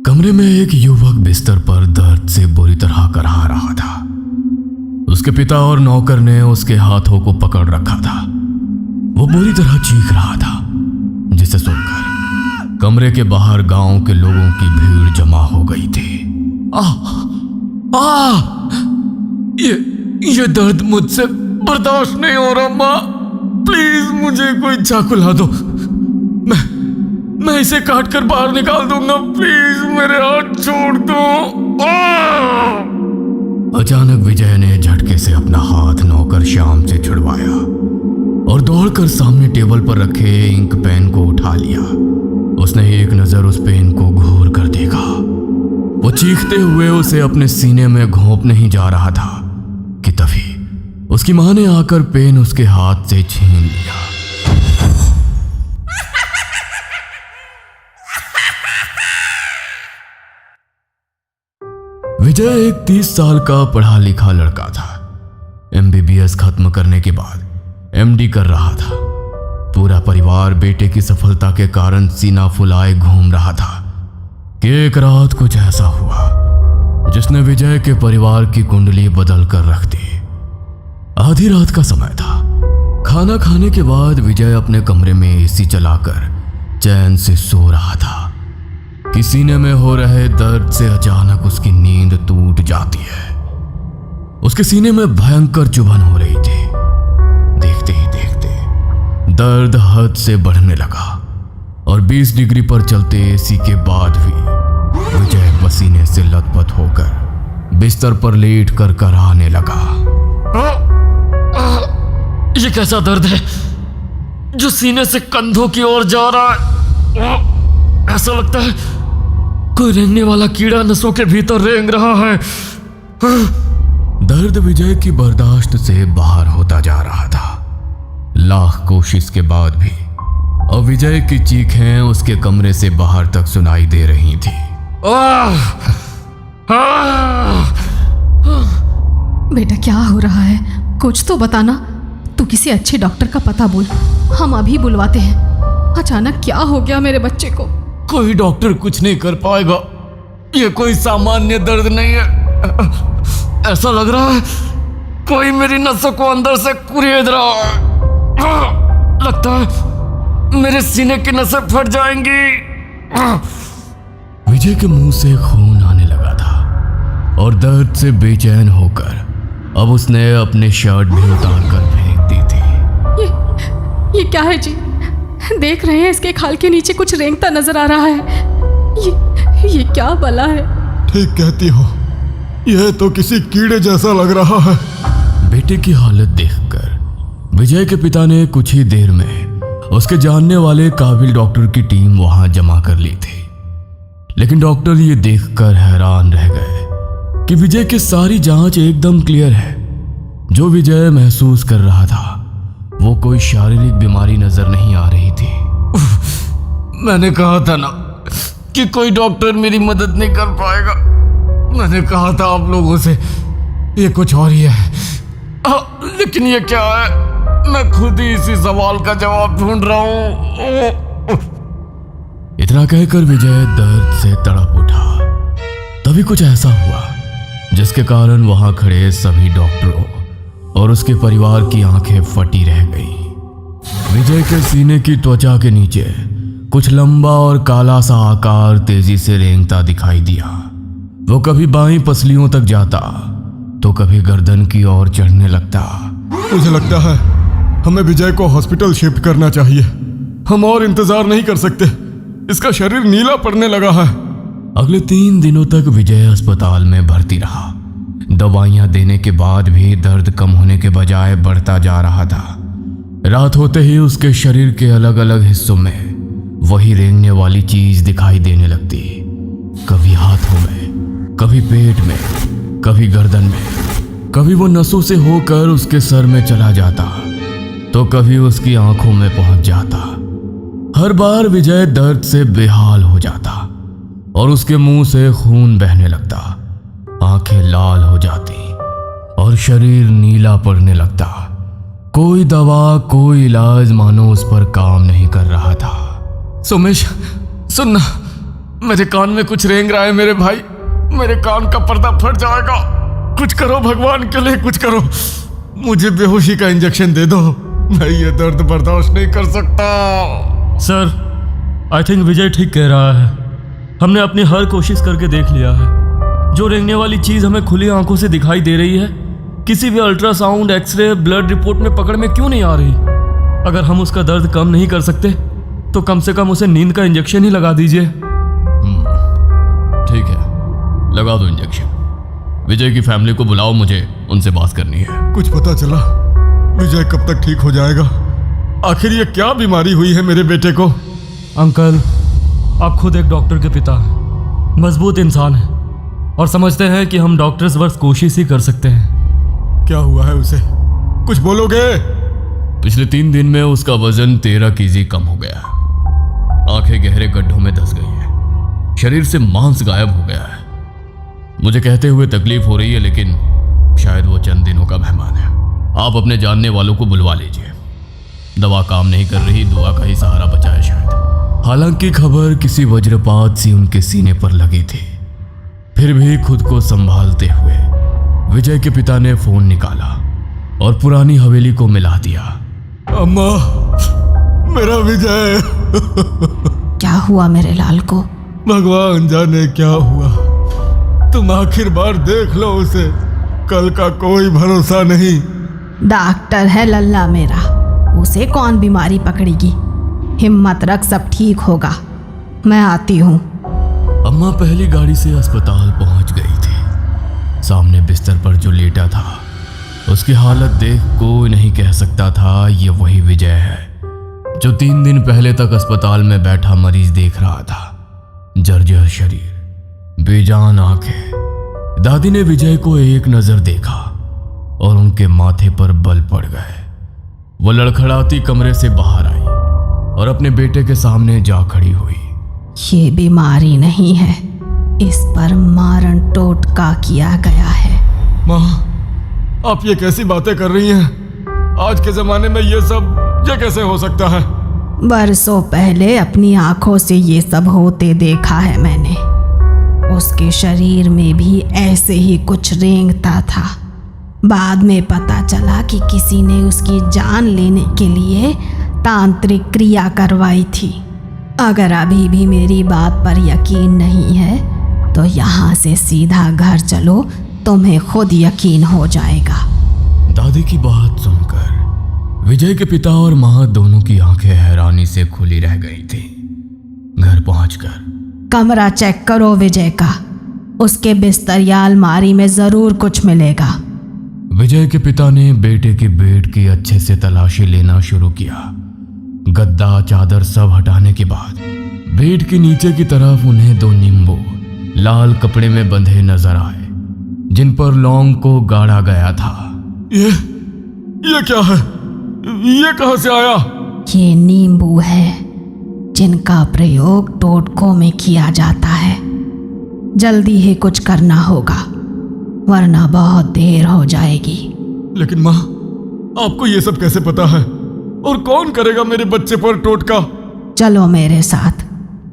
कमरे में एक युवक बिस्तर पर दर्द से बुरी तरह कराह रहा था। उसके पिता और नौकर ने उसके हाथों को पकड़ रखा था। वो बुरी तरह चीख रहा था, जिसे सुनकर कमरे के बाहर गांव के लोगों की भीड़ जमा हो गई थी। ये दर्द मुझसे बर्दाश्त नहीं हो रहा। माँ, प्लीज मुझे कोई चाकू ला दो। मैं इसे काट कर बाहर निकाल दूंगा। प्लीज मेरे हाथ छोड़ दो। अचानक विजय ने झटके से अपना हाथ नौकर श्याम से छुड़वाया और दौड़कर सामने टेबल पर रखे इंक पेन को उठा लिया। उसने एक नजर उस पेन को घूर कर देखा। वो चीखते हुए उसे अपने सीने में घोंपने ही जा रहा था कि तभी उसकी मां ने आकर पेन उसके हाथ से छीन लिया। विजय एक 30 साल का पढ़ा लिखा लड़का था। MBBS खत्म करने के बाद MD कर रहा था। पूरा परिवार बेटे की सफलता के कारण सीना फुलाए घूम रहा था कि एक रात कुछ ऐसा हुआ जिसने विजय के परिवार की कुंडली बदल कर रख दी। आधी रात का समय था। खाना खाने के बाद विजय अपने कमरे में AC चलाकर चैन से सो रहा था कि सीने में हो रहे दर्द से अचानक उसकी नींद टूट जाती है। उसके सीने में भयंकर चुभन हो रही थी। देखते ही देखते दर्द हद से बढ़ने लगा और 20 डिग्री पर चलते AC के बाद भी विजय पसीने से लथपथ होकर बिस्तर पर लेट कर कराहने लगा। ये कैसा दर्द है जो सीने से कंधों की ओर जा रहा है? ऐसा लगता है कोई रेंगने वाला कीड़ा नसों के भीतर रेंग रहा है। दर्द विजय की बर्दाश्त से बाहर होता जा रहा था। लाख कोशिश के बाद भी अब विजय की चीखें उसके कमरे से बाहर तक सुनाई दे रही थी। बेटा क्या हो रहा है? कुछ तो बताना। तू किसी अच्छे डॉक्टर का पता बोल, हम अभी बुलवाते हैं। अचानक क्या हो गया मेरे बच्चे को? कोई डॉक्टर कुछ नहीं कर पाएगा। ये कोई सामान्य दर्द नहीं है। ऐसा लग रहा है कोई मेरी नसों को अंदर से कुरेद रहा है। लगता है मेरे सीने की नसें फट जाएंगी। विजय के मुंह से खून आने लगा था और दर्द से बेचैन होकर अब उसने अपने शर्ट भी उतार कर फेंक दी थी। ये क्या है जी? देख रहे हैं इसके खाल के नीचे कुछ रेंगता नजर आ रहा है। ये क्या बला है? ठीक कहती हो, यह तो किसी कीड़े जैसा लग रहा है। बेटे की हालत देखकर विजय के पिता ने कुछ ही देर में उसके जानने वाले काबिल डॉक्टर की टीम वहां जमा कर ली थी। लेकिन डॉक्टर ये देखकर हैरान रह गए कि विजय की सारी जांच एकदम क्लियर है। जो विजय महसूस कर रहा था वो कोई शारीरिक बीमारी नजर नहीं आ रही थी। मैंने कहा था ना कि कोई डॉक्टर मेरी मदद नहीं कर पाएगा। मैंने कहा था आप लोगों से ये कुछ और ही है। लेकिन ये क्या है? मैं खुद ही इसी सवाल का जवाब ढूंढ रहा हूं। इतना कहकर विजय दर्द से तड़प उठा। तभी कुछ ऐसा हुआ जिसके कारण वहां खड़े सभी डॉक्टरों और उसके परिवार की आंखें फटी रह गई। विजय के सीने की त्वचा के नीचे कुछ लंबा और काला सा आकार तेजी से रेंगता दिखाई दिया। वो कभी बाईं पसलियों तक जाता तो कभी गर्दन की ओर चढ़ने लगता। मुझे लगता है हमें विजय को हॉस्पिटल शिफ्ट करना चाहिए। हम और इंतजार नहीं कर सकते। इसका शरीर नीला पड़ने लगा है। अगले 3 दिनों तक विजय अस्पताल में भर्ती रहा। दवाइयां देने के बाद भी दर्द कम होने के बजाय बढ़ता जा रहा था। रात होते ही उसके शरीर के अलग अलग हिस्सों में वही रेंगने वाली चीज दिखाई देने लगती। कभी हाथों में, कभी पेट में, कभी गर्दन में, कभी वो नसों से होकर उसके सर में चला जाता तो कभी उसकी आंखों में पहुंच जाता। हर बार विजय दर्द से बेहाल हो जाता और उसके मुंह से खून बहने लगता। आंखें लाल हो जाती और शरीर नीला पड़ने लगता। कोई दवा, कोई इलाज मानो उस पर काम नहीं कर रहा था। सोमेश, सुनना, मेरे कान में कुछ रेंग रहा है मेरे भाई, मेरे कान का पर्दा फट जाएगा। कुछ करो भगवान के लिए, कुछ करो। मुझे बेहोशी का इंजेक्शन दे दो, मैं ये दर्द बर्दाश्त नहीं कर सकता। सर, आई थिंक विजय ठीक कह रहा है। हमने अपनी हर कोशिश करके देख लिया है। जो रेंगने वाली चीज़ हमें खुली आंखों से दिखाई दे रही है, किसी भी अल्ट्रासाउंड, एक्सरे, ब्लड रिपोर्ट में पकड़ में क्यों नहीं आ रही? अगर हम उसका दर्द कम नहीं कर सकते तो कम से कम उसे नींद का इंजेक्शन ही लगा दीजिए। ठीक है, लगा दो इंजेक्शन। विजय की फैमिली को बुलाओ, मुझे उनसे बात करनी है। कुछ पता चला विजय कब तक ठीक हो जाएगा? आखिर ये क्या बीमारी हुई है मेरे बेटे को? अंकल, आप खुद एक डॉक्टर के पिता हैं, मजबूत इंसान हैं और समझते हैं कि हम डॉक्टर्स बस कोशिश ही कर सकते हैं। क्या हुआ है उसे? कुछ बोलोगे? पिछले 3 दिन में उसका वजन 13 kg कम हो गया। आंखें गहरे गड्ढों में धंस गई हैं, शरीर से मांस गायब हो गया है। मुझे कहते हुए तकलीफ हो रही है, लेकिन शायद वो चंद दिनों का मेहमान है। आप अपने जानने वालों को बुलवा लीजिए। दवा काम नहीं कर रही, दुआ का ही सहारा बचा है शायद। हालांकि खबर किसी वज्रपात सी उनके सीने पर लगी थी। फिर भी खुद को संभालते हुए विजय के पिता ने फोन निकाला और पुरानी हवेली को मिला दिया। अम्मा, मेरा विजय। क्या हुआ मेरे लाल को? भगवान जाने क्या हुआ। तुम आखिर बार देख लो उसे, कल का कोई भरोसा नहीं। डॉक्टर है लल्ला मेरा, उसे कौन बीमारी पकड़ेगी? हिम्मत रख, सब ठीक होगा। मैं आती हूँ। अम्मा पहली गाड़ी से अस्पताल पहुंच गई थी। सामने बिस्तर पर जो लेटा था, उसकी हालत देख कोई नहीं कह सकता था ये वही विजय है जो 3 दिन पहले तक अस्पताल में बैठा मरीज देख रहा था। जर्जर शरीर, बेजान आंखें। दादी ने विजय को एक नजर देखा और उनके माथे पर बल पड़ गए। वो लड़खड़ाती कमरे से बाहर आई और अपने बेटे के सामने जा खड़ी हुई। ये बीमारी नहीं है, इस पर मारण टोटका किया गया है। माँ, आप ये कैसी बातें कर रही हैं? आज के जमाने में ये कैसे हो सकता है? बरसों पहले अपनी आंखों से ये सब होते देखा है मैंने। उसके शरीर में भी ऐसे ही कुछ रेंगता था। बाद में पता चला कि किसी ने उसकी जान लेने के लिए तांत्रिक क्रिया करवाई थी। अगर अभी भी मेरी बात पर यकीन नहीं है तो यहाँ से सीधा घर चलो, तुम्हें खुद यकीन हो जाएगा। दादी की बात सुनकर विजय के पिता और माँ दोनों की आंखें हैरानी से खुली रह गई थी। घर पहुंचकर कमरा चेक करो विजय का, उसके बिस्तर या अलमारी में जरूर कुछ मिलेगा। विजय के पिता ने बेटे के बेड की अच्छे से तलाशी लेना शुरू किया। गद्दा, चादर सब हटाने के बाद बेड के नीचे की तरफ उन्हें 2 नींबू लाल कपड़े में बंधे नजर आए, जिन पर लौंग को गाड़ा गया था। ये क्या है? ये कहां से आया? ये नींबू है जिनका प्रयोग टोटकों में किया जाता है। जल्दी ही कुछ करना होगा, वरना बहुत देर हो जाएगी। लेकिन माँ, आपको ये सब कैसे पता है? और कौन करेगा मेरे बच्चे पर टोटका? चलो मेरे साथ,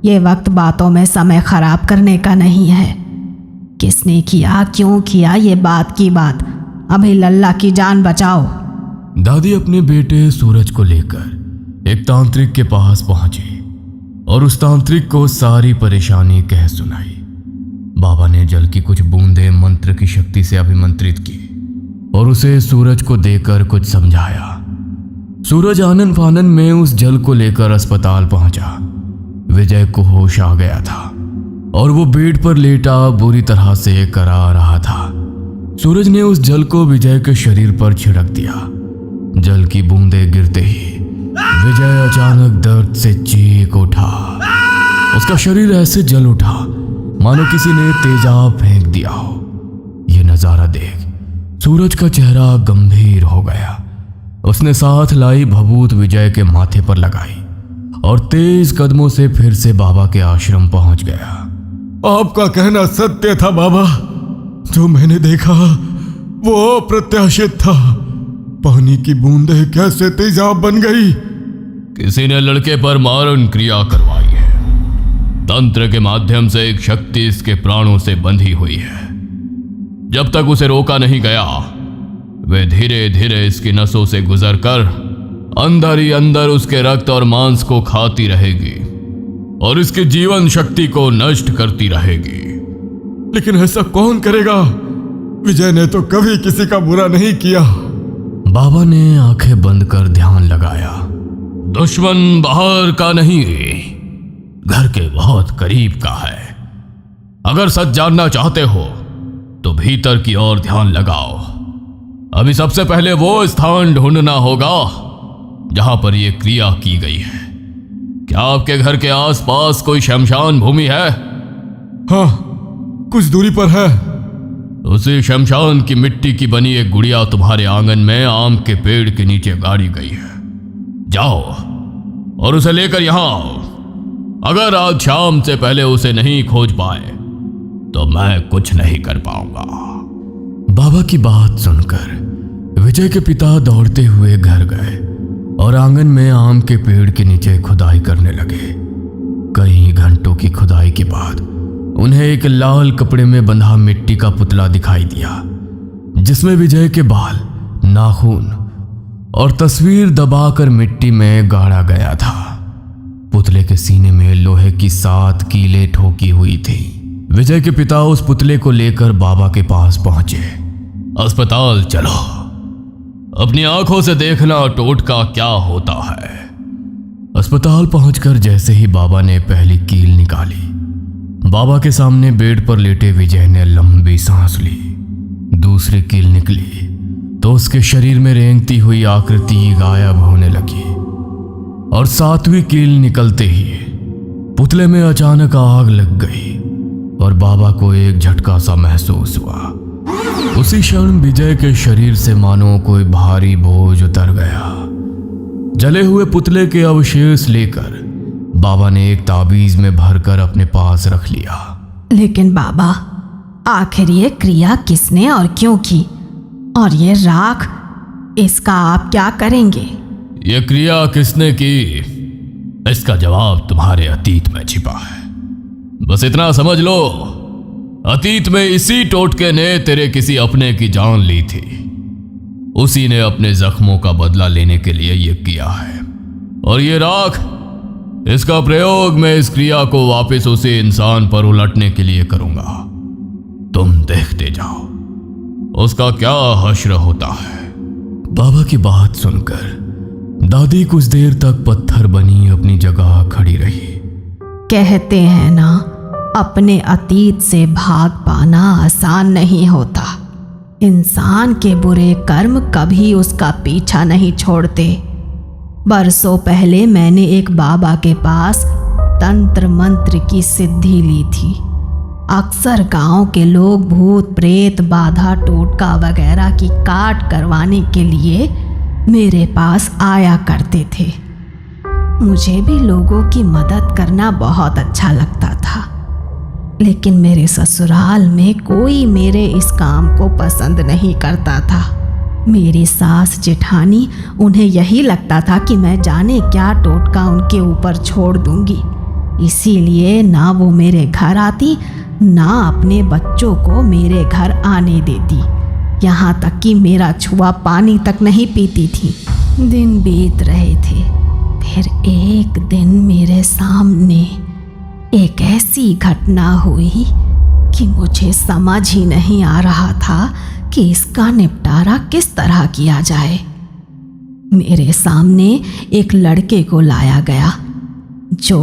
ये वक्त बातों में समय खराब करने का नहीं है। किसने किया, क्यों किया, ये बात की बात। अभी लल्ला की जान बचाओ। दादी अपने बेटे सूरज को लेकर एक तांत्रिक के पास पहुंची और उस तांत्रिक को सारी परेशानी कह सुनाई। बाबा ने जल की कुछ बूंदें मंत्र की शक्ति से अभिमंत्रित की और उसे सूरज को देकर कुछ समझाया। सूरज आनन फानन में उस जल को लेकर अस्पताल पहुंचा। विजय को होश आ गया था और वो बेड पर लेटा बुरी तरह से करा रहा था। सूरज ने उस जल को विजय के शरीर पर छिड़क दिया। जल की बूंदें गिरते ही विजय अचानक दर्द से चीख उठा। उसका शरीर ऐसे जल उठा मानो किसी ने तेजाब फेंक दिया हो। यह नजारा देख सूरज का चेहरा गंभीर हो गया। उसने साथ लाई भभूत विजय के माथे पर लगाई और तेज कदमों से फिर से बाबा के आश्रम पहुंच गया। आपका कहना सत्य था बाबा, जो मैंने देखा वो अप्रत्याशित था। पानी की बूंदें कैसे तेजाब बन गई? किसी ने लड़के पर मारण क्रिया करवाई है। तंत्र के माध्यम से एक शक्ति इसके प्राणों से बंधी हुई है। जब तक उसे रोका नहीं गया, वे धीरे धीरे इसकी नसों से गुजरकर अंदर ही अंदर उसके रक्त और मांस को खाती रहेगी और इसकी जीवन शक्ति को नष्ट करती रहेगी। लेकिन ऐसा कौन करेगा? विजय ने तो कभी किसी का बुरा नहीं किया। बाबा ने आंखें बंद कर ध्यान लगाया। दुश्मन बाहर का नहीं, घर के बहुत करीब का है। अगर सच जानना चाहते हो तो भीतर की ओर ध्यान लगाओ। अभी सबसे पहले वो स्थान ढूंढना होगा जहां पर यह क्रिया की गई है। क्या आपके घर के आसपास कोई शमशान भूमि है? हाँ, कुछ दूरी पर है। उसी शमशान की मिट्टी की बनी एक गुड़िया तुम्हारे आंगन में आम के पेड़ के नीचे गाड़ी गई है। जाओ और उसे लेकर यहां आओ। अगर आज शाम से पहले उसे नहीं खोज पाए तो मैं कुछ नहीं कर पाऊंगा। बाबा की बात सुनकर विजय के पिता दौड़ते हुए घर गए और आंगन में आम के पेड़ के नीचे खुदाई करने लगे। कई घंटों की खुदाई के बाद उन्हें एक लाल कपड़े में बंधा मिट्टी का पुतला दिखाई दिया, जिसमें विजय के बाल, नाखून और तस्वीर दबाकर मिट्टी में गाड़ा गया था। पुतले के सीने में लोहे की 7 कीलें ठोकी हुई थी। विजय के पिता उस पुतले को लेकर बाबा के पास पहुंचे। अस्पताल चलो, अपनी आंखों से देखना टोटका क्या होता है। अस्पताल पहुंचकर जैसे ही बाबा ने पहली कील निकाली, बाबा के सामने बेड पर लेटे विजय ने लंबी सांस ली। दूसरी कील निकली तो उसके शरीर में रेंगती हुई आकृति गायब होने लगी और 7वीं कील निकलते ही पुतले में अचानक आग लग गई और बाबा को एक झटका सा महसूस हुआ। उसी क्षण विजय के शरीर से मानो कोई भारी बोझ उतर गया। जले हुए पुतले के अवशेष लेकर बाबा ने एक ताबीज में भरकर अपने पास रख लिया। लेकिन बाबा, आखिर ये क्रिया किसने और क्यों की? और ये राख, इसका आप क्या करेंगे? ये क्रिया किसने की, इसका जवाब तुम्हारे अतीत में छिपा है। बस इतना समझ लो, अतीत में इसी टोटके ने तेरे किसी अपने की जान ली थी। उसी ने अपने जख्मों का बदला लेने के लिए यह किया है। और ये राख, इसका प्रयोग मैं इस क्रिया को वापस उसी इंसान पर उलटने के लिए करूंगा। तुम देखते जाओ उसका क्या हश्र होता है। बाबा की बात सुनकर दादी कुछ देर तक पत्थर बनी अपनी जगह खड़ी रही। कहते हैं ना, अपने अतीत से भाग पाना आसान नहीं होता। इंसान के बुरे कर्म कभी उसका पीछा नहीं छोड़ते। बरसों पहले मैंने एक बाबा के पास तंत्र मंत्र की सिद्धि ली थी। अक्सर गांव के लोग भूत प्रेत, बाधा टोटका वगैरह की काट करवाने के लिए मेरे पास आया करते थे। मुझे भी लोगों की मदद करना बहुत अच्छा लगता था, लेकिन मेरे ससुराल में कोई मेरे इस काम को पसंद नहीं करता था। मेरी सास जेठानी, उन्हें यही लगता था कि मैं जाने क्या टोटका उनके ऊपर छोड़ दूंगी। इसीलिए ना वो मेरे घर आती, ना अपने बच्चों को मेरे घर आने देती। यहाँ तक कि मेरा छुआ पानी तक नहीं पीती थी। दिन बीत रहे थे, फिर एक दिन मेरे सामने एक ऐसी घटना हुई कि मुझे समझ ही नहीं आ रहा था कि इसका निपटारा किस तरह किया जाए। मेरे सामने एक लड़के को लाया गया जो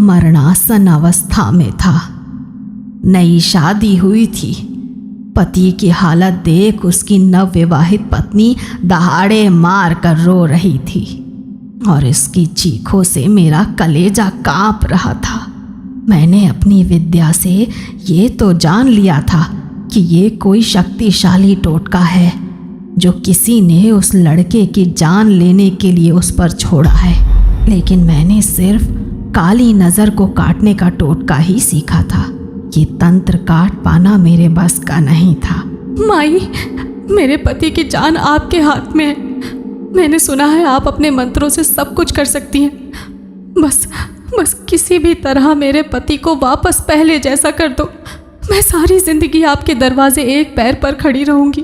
मरणासन अवस्था में था। नई शादी हुई थी। पति की हालत देख उसकी नवविवाहित पत्नी दहाड़े मार कर रो रही थी और इसकी चीखों से मेरा कलेजा कांप रहा था। मैंने अपनी विद्या से ये तो जान लिया था कि ये कोई शक्तिशाली टोटका है जो किसी ने उस लड़के की जान लेने के लिए उस पर छोड़ा है, लेकिन मैंने सिर्फ काली नज़र को काटने का टोटका ही सीखा था। ये तंत्र काट पाना मेरे बस का नहीं था। माई, मेरे पति की जान आपके हाथ में है। मैंने सुना है आप अपने मंत्रों से सब कुछ कर सकती हैं। बस किसी भी तरह मेरे पति को वापस पहले जैसा कर दो। मैं सारी जिंदगी आपके दरवाजे एक पैर पर खड़ी रहूंगी,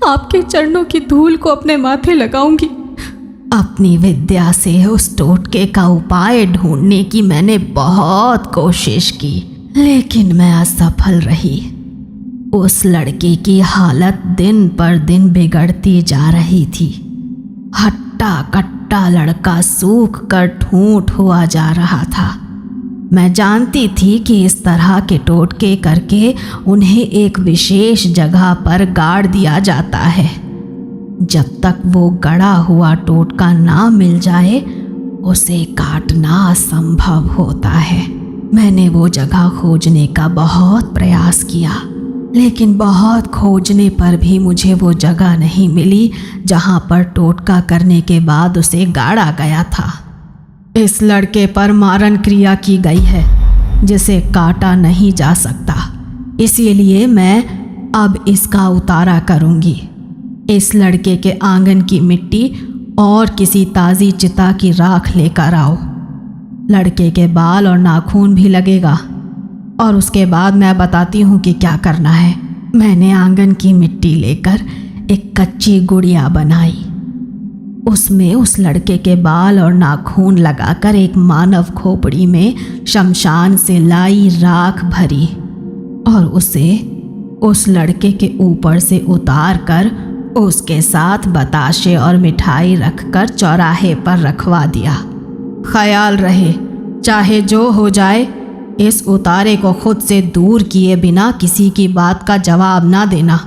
आपके चरणों की धूल को अपने माथे लगाऊंगी। अपनी विद्या से उस टोटके का उपाय ढूंढने की मैंने बहुत कोशिश की, लेकिन मैं असफल रही। उस लड़के की हालत दिन पर दिन बिगड़ती जा रही थी। हट्टा कट्टा लड़का सूख कर ठूंठ हुआ जा रहा था। मैं जानती थी कि इस तरह के टोटके करके उन्हें एक विशेष जगह पर गाड़ दिया जाता है। जब तक वो गड़ा हुआ टोटका ना मिल जाए उसे काटना असंभव होता है। मैंने वो जगह खोजने का बहुत प्रयास किया, लेकिन बहुत खोजने पर भी मुझे वो जगह नहीं मिली जहाँ पर टोटका करने के बाद उसे गाड़ा गया था। इस लड़के पर मारण क्रिया की गई है जिसे काटा नहीं जा सकता, इसीलिए मैं अब इसका उतारा करूँगी। इस लड़के के आंगन की मिट्टी और किसी ताज़ी चिता की राख लेकर आओ। लड़के के बाल और नाखून भी लगेगा और उसके बाद मैं बताती हूँ कि क्या करना है। मैंने आंगन की मिट्टी लेकर एक कच्ची गुड़िया बनाई। उसमें उस लड़के के बाल और नाखून लगाकर एक मानव खोपड़ी में शमशान से लाई राख भरी और उसे उस लड़के के ऊपर से उतार कर उसके साथ बताशे और मिठाई रखकर चौराहे पर रखवा दिया। ख्याल रहे, चाहे जो हो जाए, इस उतारे को खुद से दूर किए बिना किसी की बात का जवाब ना देना।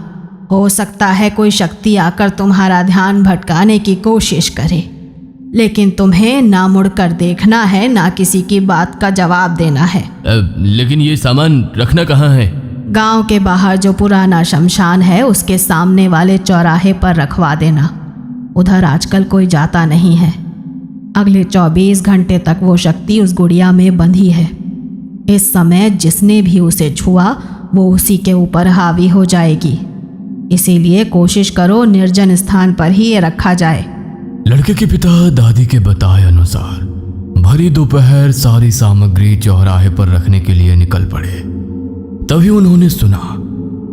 हो सकता है कोई शक्ति आकर तुम्हारा ध्यान भटकाने की कोशिश करे, लेकिन तुम्हें ना मुड़कर देखना है, ना किसी की बात का जवाब देना है। लेकिन ये सामान रखना कहाँ है? गांव के बाहर जो पुराना शमशान है उसके सामने वाले चौराहे पर रखवा देना। उधर आजकल कोई जाता नहीं है। अगले 24 घंटे तक वो शक्ति उस गुड़िया में बंधी है। इस समय जिसने भी उसे छुआ वो उसी के ऊपर हावी हो जाएगी, इसीलिए कोशिश करो निर्जन स्थान पर ही ये रखा जाए। लड़के के पिता दादी के बताए अनुसार भरी दोपहर सारी सामग्री चौराहे पर रखने के लिए निकल पड़े। तभी उन्होंने सुना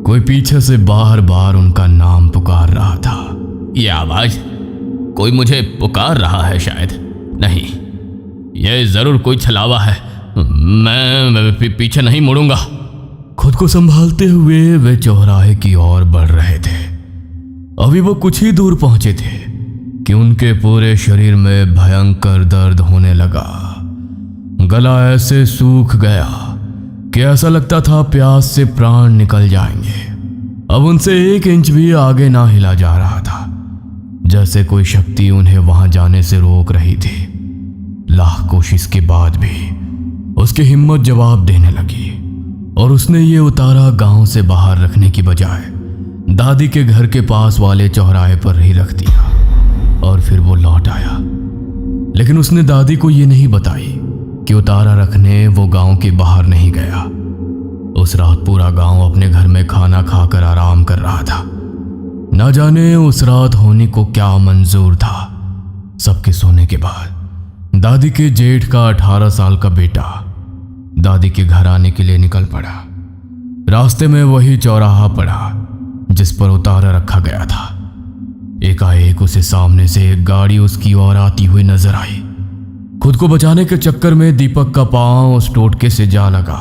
कोई पीछे से बार बार उनका नाम पुकार रहा था। यह आवाज कोई मुझे पुकार रहा है शायद। नहीं, यह जरूर कोई छलावा है। मैं पीछे नहीं मुड़ूंगा। खुद को संभालते हुए वे चौराहे की ओर बढ़ रहे थे। अभी वो कुछ ही दूर पहुंचे थे कि उनके पूरे शरीर में भयंकर दर्द होने लगा। गला ऐसे सूख गया कि ऐसा लगता था प्यास से प्राण निकल जाएंगे। अब उनसे 1 इंच भी आगे ना हिला जा रहा था, जैसे कोई शक्ति उन्हें वहां जाने से रोक रही थी। लाख कोशिश के बाद भी उसकी हिम्मत जवाब देने लगी और उसने ये उतारा गांव से बाहर रखने की बजाय दादी के घर के पास वाले चौराहे पर ही रख दिया और फिर वो लौट आया। लेकिन उसने दादी को ये नहीं बताई कि उतारा रखने वो गांव के बाहर नहीं गया। उस रात पूरा गांव अपने घर में खाना खाकर आराम कर रहा था। ना जाने उस रात होने को क्या मंजूर था। सबके सोने के बाद दादी के जेठ का 18 साल का बेटा दादी के घर आने के लिए निकल पड़ा। रास्ते में वही चौराहा पड़ा जिस पर उतारा रखा गया था। एकाएक उसे सामने से एक गाड़ी उसकी ओर आती हुई नजर आई। खुद को बचाने के चक्कर में दीपक का पांव उस टोटके से जा लगा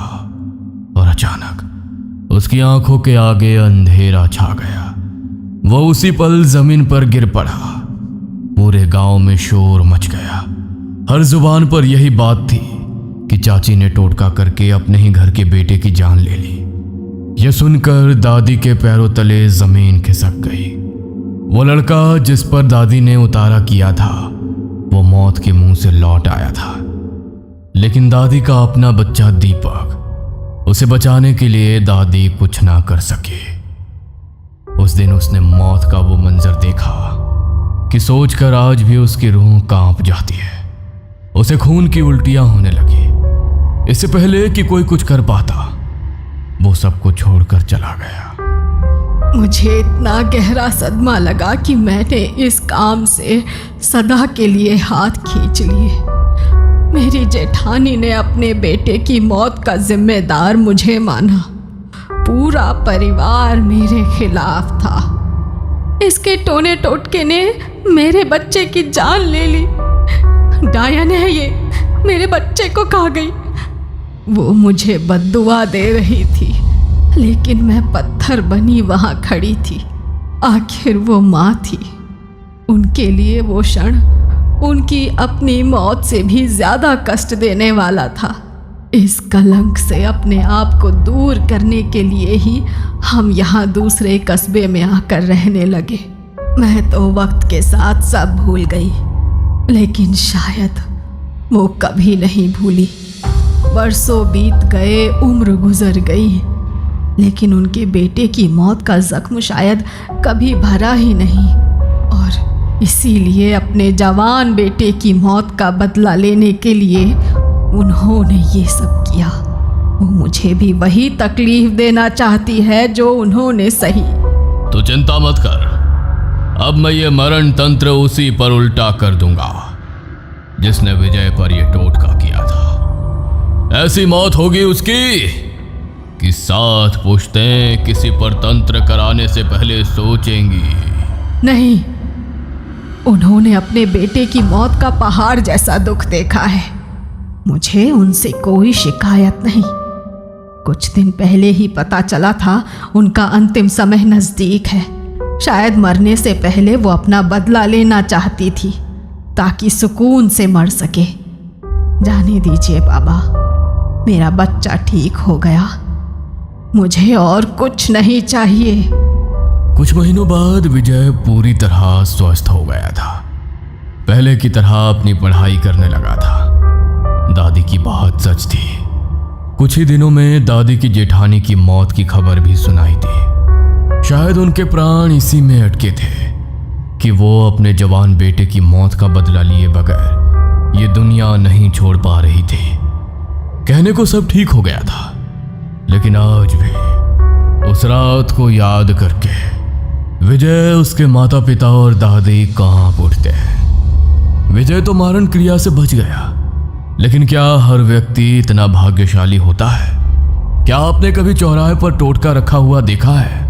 और अचानक उसकी आंखों के आगे अंधेरा छा गया। वो उसी पल जमीन पर गिर पड़ा। पूरे गांव में शोर मच गया। हर जुबान पर यही बात थी कि चाची ने टोटका करके अपने ही घर के बेटे की जान ले ली। यह सुनकर दादी के पैरों तले जमीन खिसक गई। वो लड़का जिस पर दादी ने उतारा किया था वो मौत के मुंह से लौट आया था, लेकिन दादी का अपना बच्चा दीपक, उसे बचाने के लिए दादी कुछ ना कर सके। उस दिन उसने मौत का वो मंजर देखा कि सोचकर आज भी उसकी रूह कांप जाती है। उसे खून की उल्टियां होने लगी। इससे पहले कि कोई कुछ कर पाता वो सबको छोड़कर चला गया। मुझे इतना गहरा सदमा लगा कि मैंने इस काम से सदा के लिए हाथ खींच लिए। मेरी जेठानी ने अपने बेटे की मौत का जिम्मेदार मुझे माना। पूरा परिवार मेरे खिलाफ था। इसके टोने टोटके ने मेरे बच्चे की जान ले ली। डायन है ये, मेरे बच्चे को खा गई। वो मुझे बद्दुआ दे रही थी, लेकिन मैं पत्थर बनी वहां खड़ी थी। आखिर वो माँ थी। उनके लिए वो क्षण उनकी अपनी मौत से भी ज्यादा कष्ट देने वाला था। इस कलंक से अपने आप को दूर करने के लिए ही हम यहाँ दूसरे कस्बे में आकर रहने लगे। मैं तो वक्त के साथ सब भूल गई, लेकिन शायद वो कभी नहीं भूली। बरसों बीत गए, उम्र गुजर गई, लेकिन उनके बेटे की मौत का जख्म शायद कभी भरा ही नहीं। और इसीलिए अपने जवान बेटे की मौत का बदला लेने के लिए उन्होंने ये सब किया। वो मुझे भी वही तकलीफ देना चाहती है जो उन्होंने सही। तो चिंता मत कर, अब मैं ये मरण तंत्र उसी पर उल्टा कर दूंगा जिसने विजय पर यह टोटका किया था। ऐसी मौत होगी उसकी कि 7 पुश्तें किसी पर तंत्र कराने से पहले सोचेंगी। नहीं, उन्होंने अपने बेटे की मौत का पहाड़ जैसा दुख देखा है। मुझे उनसे कोई शिकायत नहीं। कुछ दिन पहले ही पता चला था उनका अंतिम समय नजदीक है। शायद मरने से पहले वो अपना बदला लेना चाहती थी ताकि सुकून से मर सके। जाने दीजिए बाबा, मेरा बच्चा ठीक हो गया। मुझे और कुछ नहीं चाहिए। कुछ महीनों बाद विजय पूरी तरह स्वस्थ हो गया था। पहले की तरह अपनी पढ़ाई करने लगा था। दादी की बात सच थी। कुछ ही दिनों में दादी की जेठानी की मौत की खबर भी सुनाई थी। शायद उनके प्राण इसी में अटके थे कि वो अपने जवान बेटे की मौत का बदला लिए बगैर ये दुनिया नहीं छोड़ पा रही थी। कहने को सब ठीक हो गया था, लेकिन आज भी उस रात को याद करके विजय, उसके माता पिता और दादी कांप उठते हैं। विजय तो मारण क्रिया से बच गया, लेकिन क्या हर व्यक्ति इतना भाग्यशाली होता है? क्या आपने कभी चौराहे पर टोटका रखा हुआ देखा है?